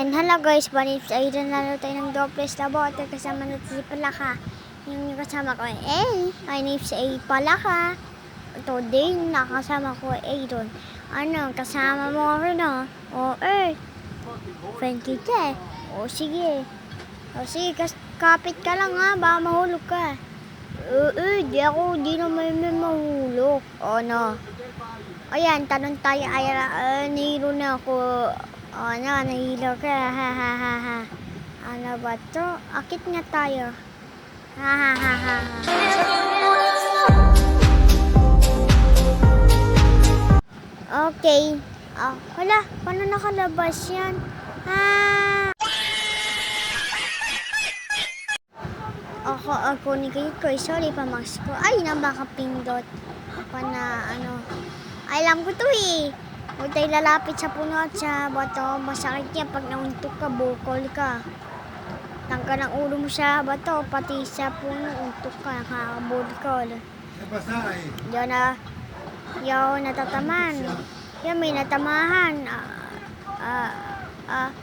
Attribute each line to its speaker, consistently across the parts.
Speaker 1: And hello guys, Banip sa Aidan na tayo ng Doples na bote kasama natin si Palaka. Yung kasama ko ay name sa A Palaka. Today nakasama ko Aidan. Ano, kasama mo ako no? O friend kita O sige. Kapit ka lang ha, baka mahulog ka. Di naman may mahulog. O no. Ayan, tanong tayo ay nahilo na ako. Nahilo ka. Ha. Ano ba to? Akit nga tayo. Ha. Okay. Wala. Paano nakalabas yan? Ako ni ko. Sorry pa, Max ko. Ay, nabakapindot. Alam ko to eh. Huwag tayo lalapit sa puno at sa bato. Masakit yan pag nauntok ka, bukol ka. Tangka ng ulo mo sa bato, pati sa puno, untok ka, nakakabukol. Yaw natataman. Yan, may natamahan.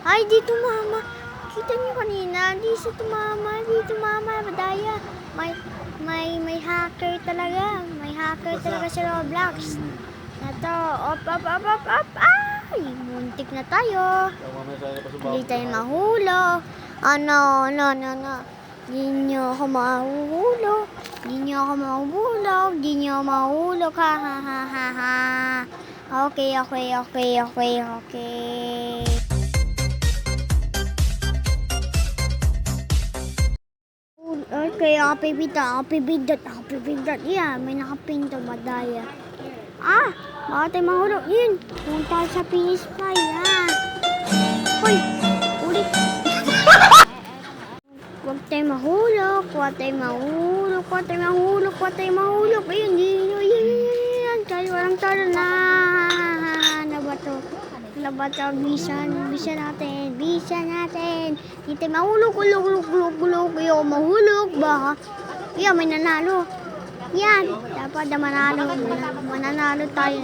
Speaker 1: Ay, dito mama. Kita niyo kanina, dito mama, madaya. May hacker talaga. May hacker talaga sa Roblox. Nato, op. Ay, muntik na tayo. Hindi tayo mahulog. No. Di nyo ako mahulog. Ha. Okay. Okay, ako pipindot. Yeah, may nakapindot, madaya. Baka tayo mahulog. Yun, punta sa finish pa, yan. Hoy, ulit. Huwag tayo mahulog. Ayun, yan. Tayo walang talo na. Nabato, bisa natin. Hindi tayo mahulog. Yung mahulog, baka. Yan, may nanalo. Yan, dapat na mananalo tayo.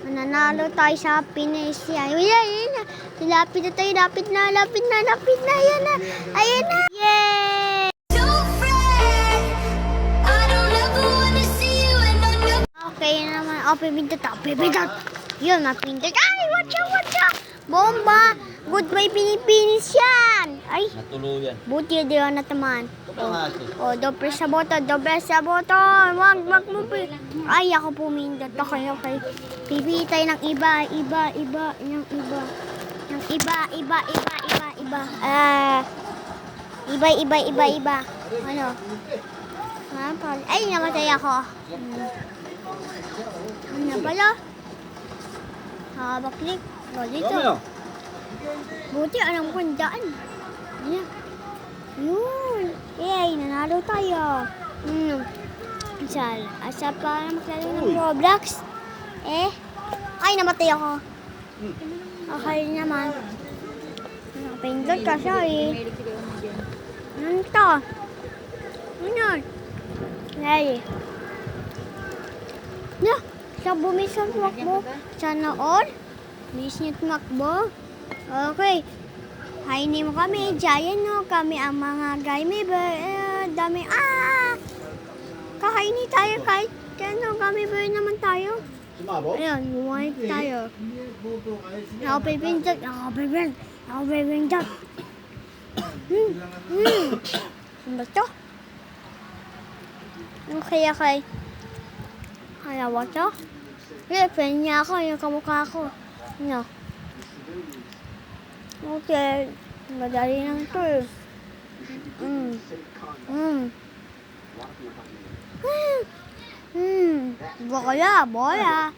Speaker 1: Mananalo tayo sa finish. Yan. Lapit na. Yan na. Ayan na. Yay! Okay naman. Pipindot. Yun, mapindot. Ay, watch out. Bomba. Goodbye, Pilipinas yan. Ay,
Speaker 2: natuluyan.
Speaker 1: Buti di ako natamaan. Doble sa boto. Wag mo. Ay, ako pumindot. Okay. Pipili tayo ng iba. Yung iba. Iba. Ano? Ay, namatay ako. Ano pala? Baklik. Dito. Buti alam ko ang daan. Ayan. Yun. Yay, nanalo tayo. Asa pa maglaro ng Roblox? Ay, namatay ako. Okay naman. Napindot ka siya eh. Ano to? Ano? Ay. Sa bumisang tumakbo. Sana all. Miss niyo tumakbo. Okay. Hi name kami. Giant no. Kami ang mga gamer. Dami. Kakaini tayo kahit kami ba naman tayo. Ayun, white tayo. Ako pipindot. Ano ba to? Okay. Alawa to? Friend niya ako, yung kamukha ko. No. Okay. Madali lang to eh. Bola.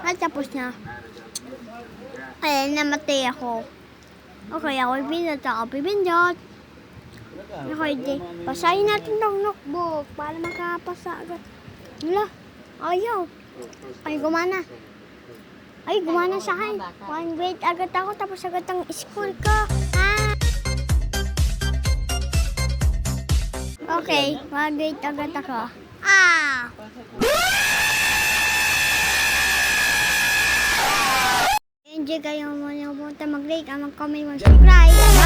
Speaker 1: Ay, tapos na. Ay, namatay ako. Okay, ako pipindot. Okay, pasahin natin ng notebook para makapasa agad. Ayaw. Ay, gumana sa akin. 1 grade agad ako, tapos agad ang school ko. Okay, 1 grade agad ako. video kayo mo punta mag-like, mag-comment, mag-subscribe.